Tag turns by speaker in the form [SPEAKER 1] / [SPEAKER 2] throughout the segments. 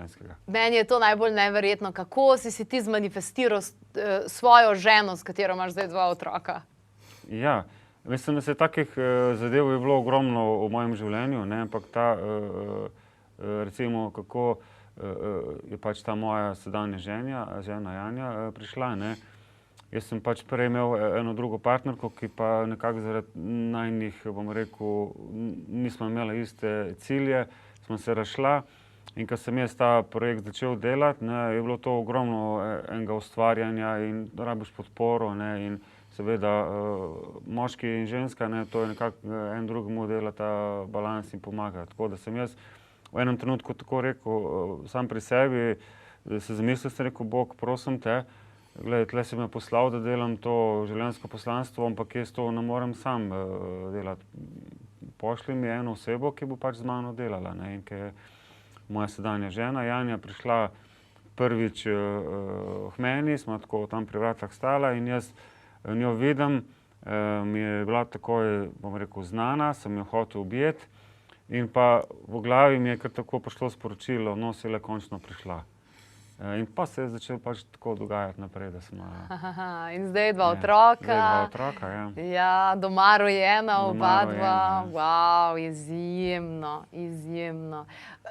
[SPEAKER 1] življenjskega.
[SPEAKER 2] Meni je to najbolj neverjetno. Kako si ti zmanifestiral svojo ženo, s katero imaš zdaj 2 otroka?
[SPEAKER 1] Ja, mislim, da se takih zadev je bilo ogromno v mojem življenju, ne, ampak ta, recimo, kako je pač ta moja sedanja žena Janja prišla, ne. Jaz sem pač prej imel eno drugo partnerko, ki pa nekako zaradi najinih, bom rekel, nismo imeli iste cilje, smo se razšla in ko sem jaz ta projekt začel delati, ne, je bilo to ogromno enega ustvarjanja in rabiš podporo, ne, in seveda moški in ženska, ne, to je nekako en drugemu delata balans in pomaga. Tako da sem jaz v enem trenutku tako rekel, sam pri sebi, se zamislil, sem rekel, Bog, prosim te, glej, tle si me poslal, da delam to življenjsko poslanstvo, ampak jaz to ne morem sam delati. Pošlji mi eno osebo, ki bo pač z mano delala, ne, in ki je moja sedanja žena, Janja, prišla prvič k meni, smo tako tam pri vratah stala in jaz njo vidim, mi je bila takoj, bom rekel, znana, sem jo hotel objeti in pa v glavi mi je kar tako prišlo sporočilo, no, si le končno prišla. In pa se je začelo pač tako dogajati naprej, da smo...
[SPEAKER 2] In zdaj 2 otroka.
[SPEAKER 1] Zdaj 2 otroka, ja.
[SPEAKER 2] Ja, doma rojena, oba dva.
[SPEAKER 1] Doma rojena,
[SPEAKER 2] Wow, izjemno, izjemno.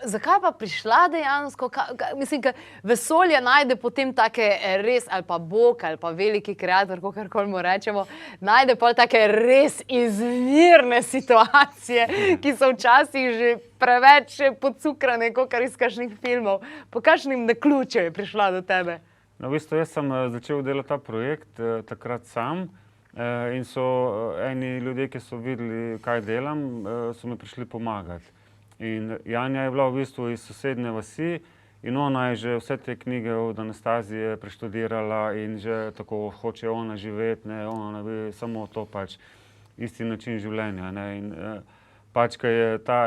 [SPEAKER 2] Zakaj pa prišla dejansko? Mislim, ker vesolje najde potem take res, ali pa Bog, ali pa veliki kreator, kakorkoli mu rečemo, najde pol take res izvirne situacije, ki so včasih že preveč podcukrane, kakor iz kakšnih filmov. Po kakšnem naključju je prišla do tebe?
[SPEAKER 1] No, v bistvu, jaz sem začel delati ta projekt takrat sam in so eni ljudje, ki so videli, kaj delam, so mi prišli pomagati. In Janja je bila v bistvu iz sosednje vasi in ona je že vse te knjige od Anastazije preštudirala in že tako hoče ona živeti, ne, ona ne bi samo to pač, isti način življenja, ne, in pač, ko je ta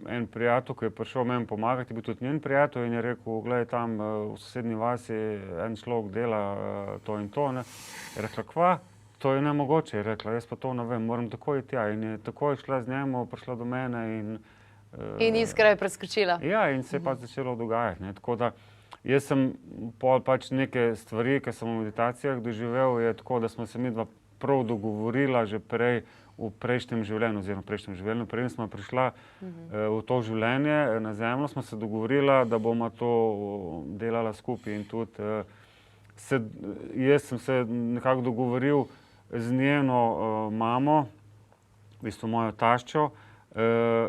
[SPEAKER 1] en prijatelj, ki je prišel meni pomagati, je bil tudi njen prijatelj in je rekel, glej, tam v sosednji vasi en človek dela to in to, ne. Je rekla, kva? To je nemogoče, je rekla, jaz pa to ne vem, moram takoj iti tja. In je takoj šla z njemu, prišla do mene in...
[SPEAKER 2] In iskra je preskočila.
[SPEAKER 1] Ja, in se je pač začelo dogajati, ne. Tako da jaz sem pol pač neke stvari, ki sem v meditacijah doživel, je tako, da smo se midva prav dogovorila že prej v prejšnjem življenju, oziroma v prejšnjem življenju, preden smo prišla v to življenje na zemljo, smo se dogovorila, da bomo to delala skupaj in tudi jaz sem se nekako dogovoril z njeno mamo, v bistvu mojo taščo,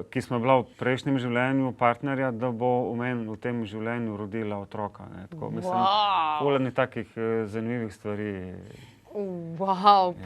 [SPEAKER 1] ki smo bila v prejšnjem življenju partnerja, da bo v tem življenju rodila otroka, ne. Tako, mislim, ful ene takih zanimivih stvari.
[SPEAKER 2] Wow.